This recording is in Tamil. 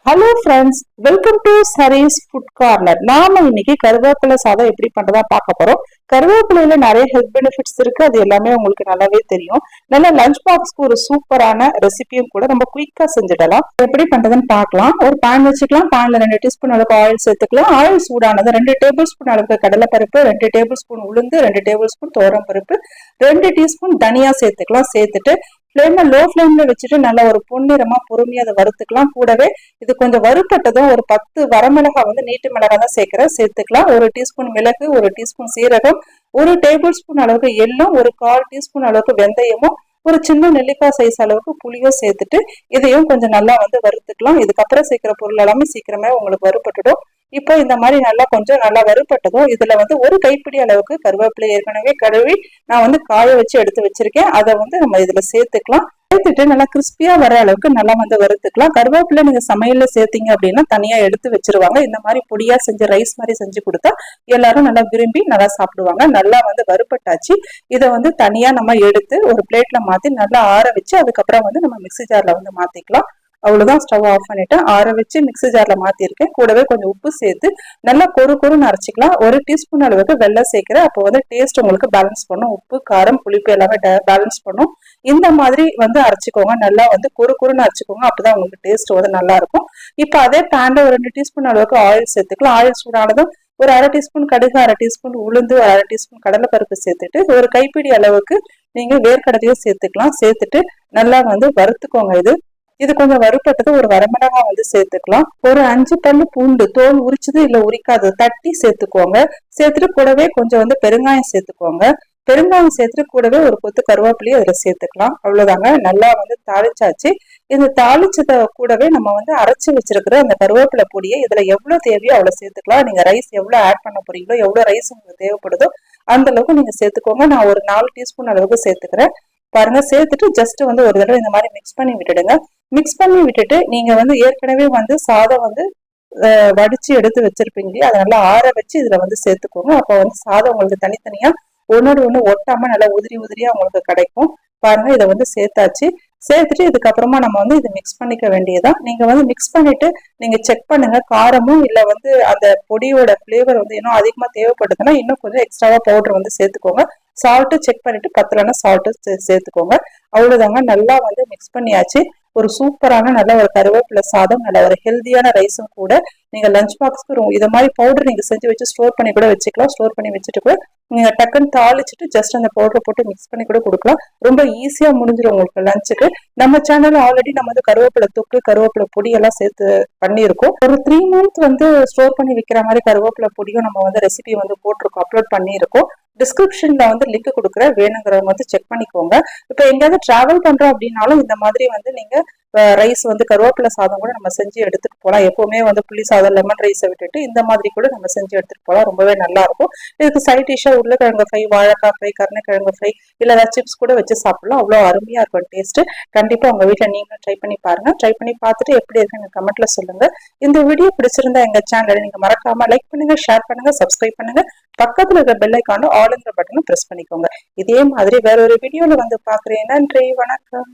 Hello friends, welcome to sarees food corner. நாம இன்னைக்கு கருவேப்பிலை சாதம் எப்படி பண்றதா பார்க்க போறோம். கருவேப்பிலையில நிறைய ஹெல்த் பெனிஃபிட்ஸ் இருக்கு, அது எல்லாமே உங்களுக்கு நல்லாவே தெரியும். நல்ல லஞ்ச் பாக்ஸ்க்கு ஒரு சூப்பரான ரெசிபியும் கூட நம்ம குயிக்கா செஞ்சிடலாம். எப்படி பண்றதுன்னு பார்க்கலாம். ஒரு பேன் வச்சுக்கலாம். பேன்ல 2 டீஸ்பூன் அளவுக்கு ஆயில் சேர்த்துக்கலாம். ஆயில் சூடானது 2 டேபிள் ஸ்பூன் அளவுக்கு கடலைப்பருப்பு, 2 டேபிள் ஸ்பூன் உளுந்து, 2 டேபிள் ஸ்பூன் துவரம் பருப்பு, 2 டீஸ்பூன் தனியா சேர்த்துக்கலாம். சேர்த்துட்டு ஃப்ளேமை லோ ஃப்ளேம்ல வச்சுட்டு நல்லா ஒரு பொன்னிறமா பொறுமையா அதை வறுத்துக்கலாம். கூடவே இது கொஞ்சம் வறுப்பட்டதும் ஒரு 10 வரமிளகாய் நீட்டு மிளகாய் தான் சேர்த்துக்கலாம். 1 டீஸ்பூன் மிளகு, 1 டீஸ்பூன் சீரகம், 1 டேபிள் ஸ்பூன் அளவுக்கு எள்ளும், ஒரு 1/4 டீஸ்பூன் அளவுக்கு வெந்தயமும், ஒரு சின்ன நெல்லிக்காய் சைஸ் அளவுக்கு புளியும் சேர்த்துட்டு இதையும் கொஞ்சம் நல்லா வறுத்துக்கலாம். இதுக்கப்புறம் சேர்க்கிற பொருள் எல்லாமே சீக்கிரமே உங்களுக்கு வறுப்பட்டுடும். இப்போ இந்த மாதிரி கொஞ்சம் நல்லா வறுப்பட்டதும் இதுல ஒரு கைப்பிடி அளவுக்கு கருவேப்பிலை ஏற்கனவே கழுவி நான் காய வச்சு எடுத்து வச்சிருக்கேன். அதை நம்ம இதுல சேர்த்துக்கலாம். சேர்த்துட்டு நல்லா கிறிஸ்பியா வர அளவுக்கு நல்லா வறுத்துக்கலாம். கருவேப்பிலை நீங்க சமையல்ல சேர்த்தீங்க அப்படின்னா தனியா எடுத்து வச்சிருவாங்க. இந்த மாதிரி பொடியா செஞ்சு ரைஸ் மாதிரி செஞ்சு கொடுத்தா எல்லாரும் நல்லா விரும்பி நல்லா சாப்பிடுவாங்க. நல்லா வறுப்பட்டாச்சு. இதை தனியா நம்ம எடுத்து ஒரு பிளேட்ல மாத்தி நல்லா ஆற வச்சு அதுக்கப்புறம் நம்ம மிக்ஸி ஜார்ல மாத்திக்கலாம். அவ்வளவுதான். ஸ்டவ் ஆஃப் பண்ணிட்டு ஆற வச்சு மிக்ஸி ஜார்ல மாத்திருக்கேன். கூடவே கொஞ்சம் உப்பு சேர்த்து நல்லா கொருன்னு அரைச்சிக்கலாம். 1 டீஸ்பூன் அளவுக்கு வெல்லம் சேர்க்கிறேன். அப்போ டேஸ்ட் உங்களுக்கு பேலன்ஸ் பண்ணும். உப்பு, காரம், புளிப்பு எல்லாமே பேலன்ஸ் பண்ணும். இந்த மாதிரி அரைச்சிக்கோங்க. நல்லா கொருன்னு அரைச்சிக்கோங்க. அப்பதான் உங்களுக்கு டேஸ்ட் நல்லா இருக்கும். இப்போ அதே பேன்ல ஒரு 2 டீஸ்பூன் அளவுக்கு ஆயில் சேர்த்துக்கலாம். ஆயில் சூடானதும் ஒரு 1/2 டீஸ்பூன் கடுகு, 1/2 டீஸ்பூன் உளுந்து, 1/2 டீஸ்பூன் கடலைப்பருப்பு சேர்த்துட்டு ஒரு கைப்பிடி அளவுக்கு நீங்க வேர்க்கடலையும் சேர்த்துக்கலாம். சேர்த்துட்டு நல்லா வறுத்துக்கோங்க. இது கொஞ்சம் வறுப்பட்டது ஒரு வரமிளகாய் சேர்த்துக்கலாம். ஒரு 5 பல்லு பூண்டு தோல் உரிச்சது இல்ல உரிக்காது தட்டி சேர்த்துக்கோங்க. சேர்த்துட்டு கூடவே கொஞ்சம் பெருங்காயம் சேர்த்துக்கோங்க. பெருங்காயம் சேர்த்துட்டு கூடவே ஒரு கொத்து கருவேப்பிலையும் அதுல சேர்த்துக்கலாம். அவ்வளவுதாங்க. நல்லா தாளிச்சாச்சு. இந்த தாளிச்சத கூடவே நம்ம அரைச்சு வச்சிருக்கிற அந்த கருவேப்பிலை பொடியை இதுல எவ்வளவு தேவையோ அவ்வளவு சேர்த்துக்கலாம். நீங்க ரைஸ் எவ்வளவு ஆட் பண்ண போறீங்களோ, எவ்வளவு ரைஸ் உங்களுக்கு தேவைப்படுதோ அந்த அளவுக்கு நீங்க சேர்த்துக்கோங்க. நான் ஒரு 4 டீஸ்பூன் அளவுக்கு சேர்த்துக்கிறேன். பாருங்க. சேர்த்துட்டு ஜஸ்ட் ஒரு தடவை இந்த மாதிரி மிக்ஸ் பண்ணி விட்டுடுங்க. மிக்ஸ் பண்ணி விட்டுட்டு நீங்க ஏற்கனவே சாதம் வடிச்சு எடுத்து வச்சிருப்பீங்க இல்லையா, அதை நல்லா ஆற வச்சு இதுல சேர்த்துக்கோங்க. அப்போ சாதம் உங்களுக்கு தனித்தனியா ஒன்னோடு ஒண்ணு ஒட்டாம நல்லா உதிரியா உங்களுக்கு கிடைக்கும். பாருங்க. இதை சேர்த்தாச்சு. சேர்த்துட்டு இதுக்கப்புறமா நம்ம இது மிக்ஸ் பண்ணிக்க வேண்டியதான். நீங்க மிக்ஸ் பண்ணிட்டு நீங்க செக் பண்ணுங்க. காரமும் இல்ல அந்த பொடியோட பிளேவர் இன்னும் அதிகமா தேவைப்படுதுன்னா இன்னும் கொஞ்சம் எக்ஸ்ட்ராவா பவுடர் சேர்த்துக்கோங்க. சால்ட்டு செக் பண்ணிட்டு பத்தலன்னா சால்ட்டு சேர்த்துக்கோங்க. அவ்வளவுதாங்க. நல்லா மிக்ஸ் பண்ணியாச்சு. ஒரு சூப்பரான நல்ல ஒரு கருவேப்பிலை சாதம், நல்ல ஒரு ஹெல்தியான ரைஸும் கூட. நீங்க லஞ்ச் பாக்ஸ்க்கு இதை மாதிரி பவுடர் நீங்க செஞ்சு வச்சு ஸ்டோர் பண்ணி கூட வச்சுக்கலாம். ஸ்டோர் பண்ணி வச்சுட்டு கூட நீங்க டக்குன்னு தாளிச்சுட்டு ஜஸ்ட் அந்த பவுடரை போட்டு மிக்ஸ் பண்ணி கூட கொடுக்கலாம். ரொம்ப ஈஸியா முடிஞ்சிடும் உங்களுக்கு லஞ்சுக்கு. நம்ம சேனல்ல ஆல்ரெடி நம்ம கருவேப்பிலை தொக்கு, கருவேப்பிலை பொடி எல்லாம் சேர்த்து பண்ணியிருக்கோம். ஒரு 3 மந்த் ஸ்டோர் பண்ணி வைக்கிற மாதிரி கருவேப்பிலை பொடியும் நம்ம ரெசிபி போட்டிருக்கோம், அப்லோட் பண்ணியிருக்கோம். டிஸ்கிரிப்ஷன்ல லிங்க் கொடுக்குறேன், வேணுங்கிறவங்க செக் பண்ணிக்கோங்க. இப்ப எங்கேயாவது டிராவல் பண்றோம் அப்படின்னாலும் இந்த மாதிரி நீங்க ரைஸ் கருவேப்பிலை சாதம் கூட நம்ம செஞ்சு எடுத்துட்டு போகலாம். எப்பவுமே புளி சாதம், லெமன் ரைஸை விட்டுட்டு இந்த மாதிரி கூட நம்ம செஞ்சு எடுத்துட்டு போகலாம். ரொம்பவே நல்லா இருக்கும். இதுக்கு சைட் டிஷ்ஷா உருளைக்கிழங்கு ஃப்ரை, வாழைக்காய் ஃப்ரை, கருணைக்கிழங்கு ஃப்ரை இல்ல ஏதாவது சிப்ஸ் கூட வச்சு சாப்பிடலாம். அவ்வளவு அருமையா இருக்கும் டேஸ்ட். கண்டிப்பா உங்க வீட்டுல நீங்களும் ட்ரை பண்ணி பாருங்க. ட்ரை பண்ணி பார்த்துட்டு எப்படி இருக்குன்னு கமெண்ட்ல சொல்லுங்க. இந்த வீடியோ பிடிச்சிருந்தா எங்க சேனலை நீங்க மறக்காம லைக் பண்ணுங்க, ஷேர் பண்ணுங்க, சப்ஸ்கிரைப் பண்ணுங்க. பக்கத்துல இருக்கிற பெல் ஐகானும் ஆல்ங்கிற பட்டனும் பிரஸ் பண்ணிக்கோங்க. இதே மாதிரி வேற ஒரு வீடியோல பாக்குறேன். நன்றி, வணக்கம்.